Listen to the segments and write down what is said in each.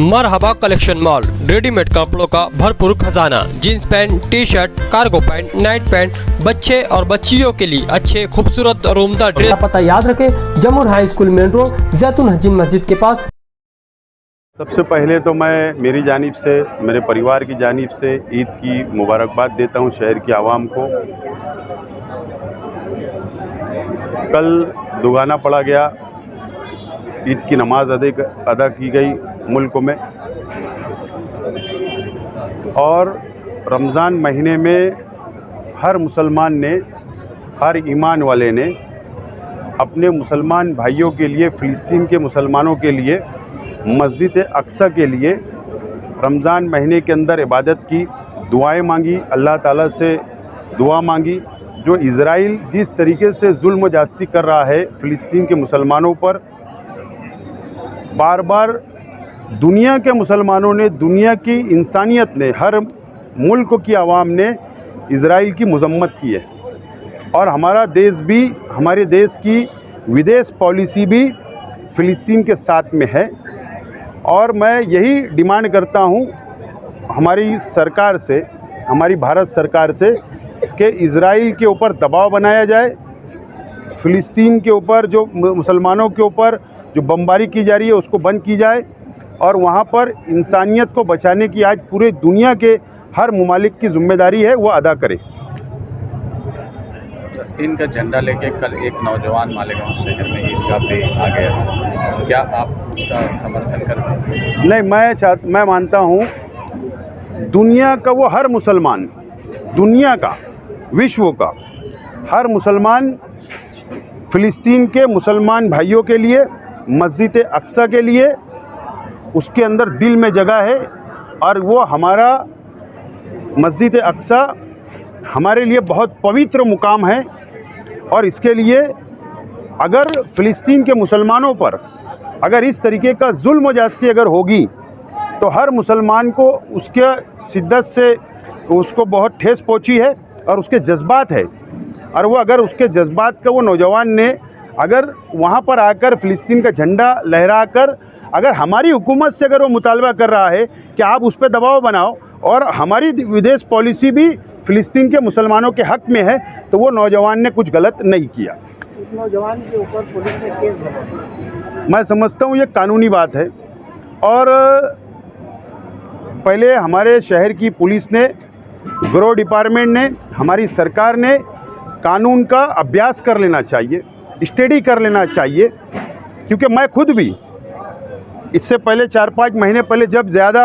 मरहबा collection mall, readymade कपड़ों का भरपूर खजाना, jeans pant, T shirt, cargo pant, night pant, बच्चे और बच्चियों के लिए अच्छे खूबसूरत और उम्दा ड्रेस। पता याद रखें, जमुर हाई स्कूल मेन रोड, जैतून हजीन मस्जिद के पास। सबसे पहले तो मैं मेरी जानिब से, मेरे परिवार की जानिब से ईद की मुबारकबाद देता हूं शहर की आवाम को। कल दुगाना पड़ा गया, ईद की नमाज अदा की गई मुल्क में, और रमज़ान महीने में हर मुसलमान ने, हर ईमान वाले ने अपने मुसलमान भाइयों के लिए, फ़िलिस्तीन के मुसलमानों के लिए, मस्जिद अक्सा के लिए रमज़ान महीने के अंदर इबादत की, दुआएं मांगी, अल्लाह ताला से दुआ मांगी। जो इज़राइल जिस तरीके से जुल्म व जास्ती कर रहा है फ़िलिस्तीन के मुसलमानों पर, बार बार दुनिया के मुसलमानों ने, दुनिया की इंसानियत ने, हर मुल्क की आवाम ने इज़राइल की मज़म्मत की है। और हमारा देश भी, हमारे देश की विदेश पॉलिसी भी फ़िलिस्तीन के साथ में है। और मैं यही डिमांड करता हूँ हमारी सरकार से, हमारी भारत सरकार से, कि इज़राइल के ऊपर दबाव बनाया जाए, फ़िलिस्तीन के ऊपर, जो मुसलमानों के ऊपर जो बमबारी की जा रही है उसको बंद की जाए, और वहाँ पर इंसानियत को बचाने की आज पूरे दुनिया के हर मुमालिक की जिम्मेदारी है, वो अदा करे। फ़लस्तीन का झंडा लेके कल एक नौजवान मालेगांव शहर में ईदगाह पे आ गया, क्या आप उसका समर्थन करते हैं? नहीं, मैं मानता हूँ दुनिया का वो हर मुसलमान, दुनिया का, विश्व का हर मुसलमान फ़िलिस्तीन के मुसलमान भाइयों के लिए, मस्जिद अक्सा के लिए, उसके अंदर दिल में जगह है। और वो हमारा मस्जिद अक्सा हमारे लिए बहुत पवित्र मुकाम है। और इसके लिए अगर फ़िलिस्तीन के मुसलमानों पर अगर इस तरीके का जुल्म जास्ती अगर होगी, तो हर मुसलमान को उसके शिद्दत से उसको बहुत ठेस पहुंची है, और उसके जज्बात है। और वो अगर उसके जज्बात का वो नौजवान ने अगर वहाँ पर आकर फ़िलिस्तीन का झंडा लहराकर अगर हमारी हुकूमत से अगर वो मुतालबा कर रहा है कि आप उस पर दबाव बनाओ, और हमारी विदेश पॉलिसी भी फ़िलिस्तीन के मुसलमानों के हक़ में है, तो वो नौजवान ने कुछ गलत नहीं किया। इस नौजवान के ऊपर पुलिस ने केस बनाया, मैं समझता हूँ ये कानूनी बात है। और पहले हमारे शहर की पुलिस ने, गृह डिपार्टमेंट ने, हमारी सरकार ने कानून का अभ्यास कर लेना चाहिए, स्टडी कर लेना चाहिए। क्योंकि मैं खुद भी इससे पहले 4-5 महीने पहले जब ज़्यादा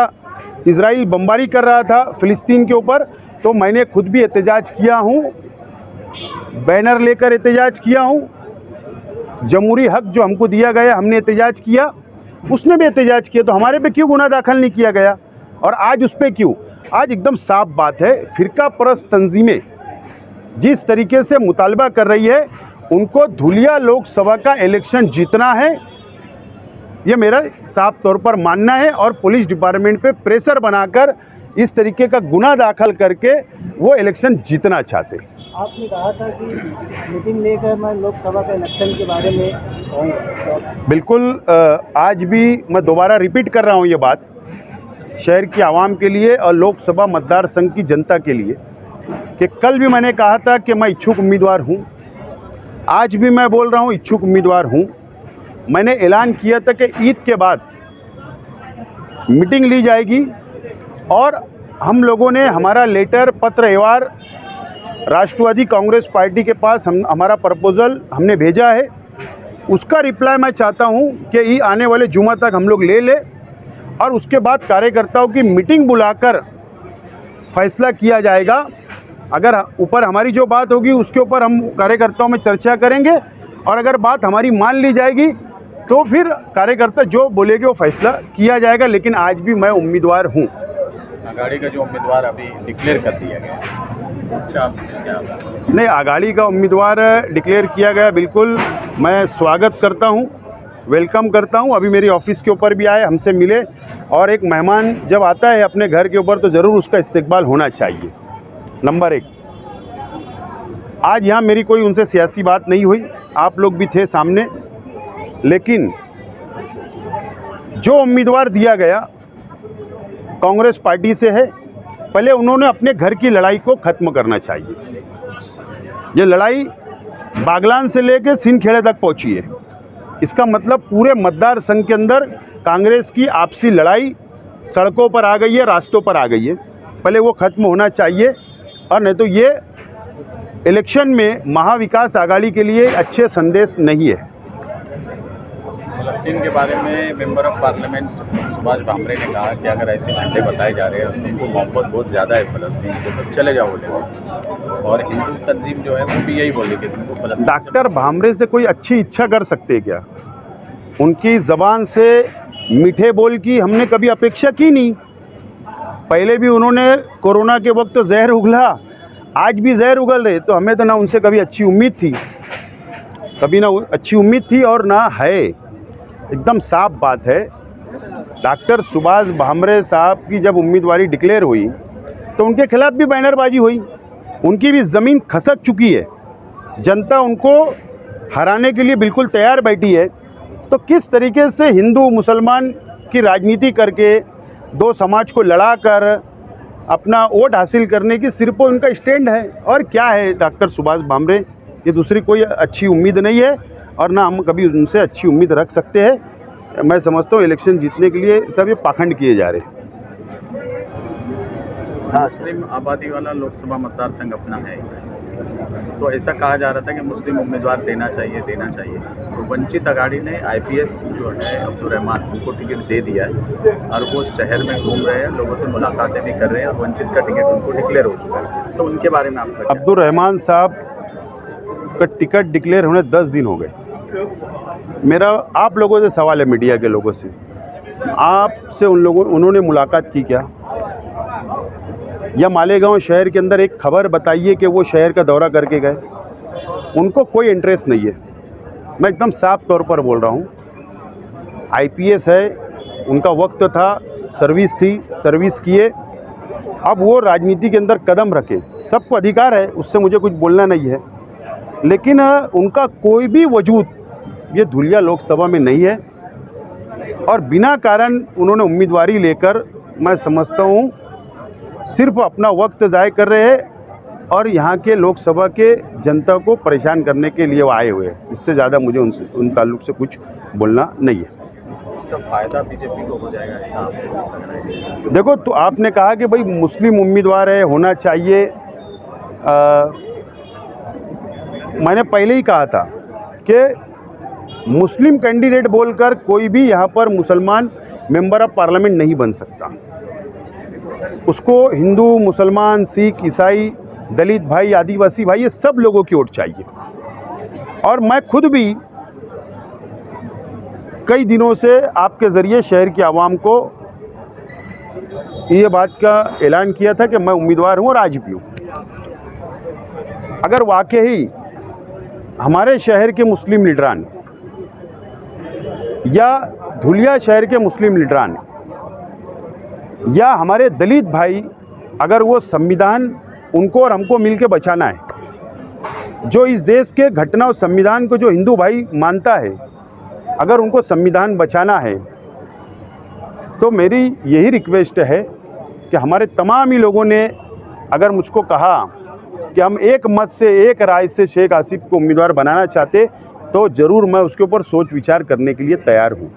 इज़राइल बमबारी कर रहा था फ़िलिस्तीन के ऊपर, तो मैंने खुद भी एहतजाज किया हूँ, बैनर लेकर एहतजाज किया हूँ। जमहूरी हक़ जो हमको दिया गया, हमने एहतजाज किया, उसने भी एहतजाज किया। तो हमारे पे क्यों गुनाह दाखिल नहीं किया गया? और आज उस पर क्यों? आज एकदम साफ बात है, फ़िरका परस्त तंजीमें जिस तरीके से मुतालबा कर रही है, उनको धुलिया लोकसभा का इलेक्शन जीतना है, ये मेरा साफ तौर पर मानना है। और पुलिस डिपार्टमेंट पे प्रेशर बनाकर इस तरीके का गुनाह दाखिल करके वो इलेक्शन जीतना चाहते। आपने कहा था कि मीटिंग लेकर मैं लोकसभा के इलेक्शन के बारे में कहूँगा। बिल्कुल, आज भी मैं दोबारा रिपीट कर रहा हूँ ये बात शहर की आवाम के लिए और लोकसभा मतदार संघ की जनता के लिए, कि कल भी मैंने कहा था कि मैं इच्छुक उम्मीदवार हूँ, आज भी मैं बोल रहा हूँ इच्छुक उम्मीदवार हूँ। मैंने ऐलान किया था कि ईद के बाद मीटिंग ली जाएगी, और हम लोगों ने हमारा लेटर, पत्र व्यवहार राष्ट्रवादी कांग्रेस पार्टी के पास हमारा प्रपोज़ल हमने भेजा है। उसका रिप्लाई मैं चाहता हूँ कि आने वाले जुमा तक हम लोग ले लें, और उसके बाद कार्यकर्ताओं की मीटिंग बुलाकर फैसला किया जाएगा। अगर ऊपर हमारी जो बात होगी उसके ऊपर हम कार्यकर्ताओं में चर्चा करेंगे, और अगर बात हमारी मान ली जाएगी तो फिर कार्यकर्ता जो बोलेंगे वो फैसला किया जाएगा। लेकिन आज भी मैं उम्मीदवार हूँ। आघाड़ी का जो उम्मीदवार अभी डिक्लेयर कर दिया गया, नहीं, आघाड़ी का उम्मीदवार डिक्लेयर किया गया, बिल्कुल मैं स्वागत करता हूँ, वेलकम करता हूँ। अभी मेरी ऑफिस के ऊपर भी आए, हमसे मिले। और एक मेहमान जब आता है अपने घर के ऊपर तो ज़रूर उसका इस्तकबाल होना चाहिए, नंबर 1। आज यहाँ मेरी कोई उनसे सियासी बात नहीं हुई, आप लोग भी थे सामने। लेकिन जो उम्मीदवार दिया गया कांग्रेस पार्टी से है। पहले उन्होंने अपने घर की लड़ाई को ख़त्म करना चाहिए। ये लड़ाई बागलान से लेकर सिंदखेड़े तक पहुंची है। इसका मतलब पूरे मतदार संघ के अंदर कांग्रेस की आपसी लड़ाई सड़कों पर आ गई है, रास्तों पर आ गई है। पहले वो ख़त्म होना चाहिए, और नहीं तो ये इलेक्शन में महाविकास आघाड़ी के लिए अच्छे संदेश नहीं है। फ़लस्तीन के बारे में member of parliament Subhash Bhamre ने कहा कि अगर ऐसे झंडे बताए जा रहे हैं, उनको मोहब्बत बहुत ज़्यादा है फ़लस्तीन से, तो चले जाओ बोले। और हिंदू तंजीम जो है वो भी यही बोली कि तुमको फ़लस्तीन। डॉक्टर भामरे से कोई अच्छी इच्छा कर सकते क्या? उनकी ज़बान से मीठे बोल की हमने कभी अपेक्षा की नहीं। पहले भी उन्होंने कोरोना के वक्त तो जहर उगला, आज भी जहर उगल रहे, तो हमें तो ना उनसे कभी अच्छी उम्मीद थी, कभी ना अच्छी उम्मीद थी और ना है। एकदम साफ बात है, डॉक्टर सुभाष भामरे साहब की जब उम्मीदवारी डिक्लेयर हुई तो उनके खिलाफ भी बैनरबाजी हुई, उनकी भी ज़मीन खसक चुकी है, जनता उनको हराने के लिए बिल्कुल तैयार बैठी है। तो किस तरीके से हिंदू मुसलमान की राजनीति करके दो समाज को लड़ाकर अपना वोट हासिल करने की सिर्फ उनका स्टैंड है, और क्या है डॉक्टर सुभाष भामरे, ये दूसरी कोई अच्छी उम्मीद नहीं है, और ना हम कभी उनसे अच्छी उम्मीद रख सकते हैं। मैं समझता हूँ इलेक्शन जीतने के लिए सब ये पाखंड किए जा रहे हैं। मुस्लिम आबादी वाला लोकसभा मतदार संघ अपना है, तो ऐसा कहा जा रहा था कि मुस्लिम उम्मीदवार देना चाहिए। तो वंचित अघाड़ी ने IPS जो है अब्दुल रहमान, उनको टिकट दे दिया है और वो शहर में घूम रहे हैं, लोगों से मुलाकातें भी कर रहे हैं, और वंचित का टिकट उनको डिक्लेयर हो चुका है। तो उनके बारे में आपका क्या? अब्दुल रहमान साहब का टिकट डिक्लेयर होने 10 दिन हो गए। मेरा आप लोगों से सवाल है, मीडिया के लोगों से, आपसे उन्होंने मुलाकात की क्या? या मालेगांव शहर के अंदर एक खबर बताइए कि वो शहर का दौरा करके गए? उनको कोई इंटरेस्ट नहीं है। मैं एकदम साफ तौर पर बोल रहा हूँ, IPS है, उनका वक्त था, सर्विस थी, सर्विस किए, अब वो राजनीति के अंदर कदम रखें, सबको अधिकार है, उससे मुझे कुछ बोलना नहीं है। लेकिन उनका कोई भी वजूद ये धुलिया लोकसभा में नहीं है, और बिना कारण उन्होंने उम्मीदवारी लेकर, मैं समझता हूँ, सिर्फ अपना वक्त ज़ाय कर रहे हैं और यहाँ के लोकसभा के जनता को परेशान करने के लिए वो आए हुए हैं। इससे ज़्यादा मुझे उन ताल्लुक से कुछ बोलना नहीं है। उसका फ़ायदा बीजेपी को हो जाएगा, ऐसा आपको लग रहा है? देखो, तो आपने कहा कि भाई मुस्लिम उम्मीदवार है, होना चाहिए। मैंने पहले ही कहा था कि मुस्लिम कैंडिडेट बोलकर कोई भी यहाँ पर मुसलमान मेंबर ऑफ पार्लियामेंट नहीं बन सकता। उसको हिंदू, मुसलमान, सिख, ईसाई, दलित भाई, आदिवासी भाई, ये सब लोगों की वोट चाहिए। और मैं खुद भी कई दिनों से आपके ज़रिए शहर की आवाम को ये बात का ऐलान किया था कि मैं उम्मीदवार हूँ और आज भी हूँ। अगर वाकई हमारे शहर के मुस्लिम लीडरान या धुलिया शहर के मुस्लिम लीडरान या हमारे दलित भाई, अगर वो संविधान उनको और हमको मिलके बचाना है, जो इस देश के घटना और संविधान को जो हिंदू भाई मानता है, अगर उनको संविधान बचाना है, तो मेरी यही रिक्वेस्ट है कि हमारे तमाम ही लोगों ने अगर मुझको कहा कि हम एक मत से, एक राय से शेख आसिफ को उम्मीदवार बनाना चाहते, तो ज़रूर मैं उसके ऊपर सोच विचार करने के लिए तैयार हूँ।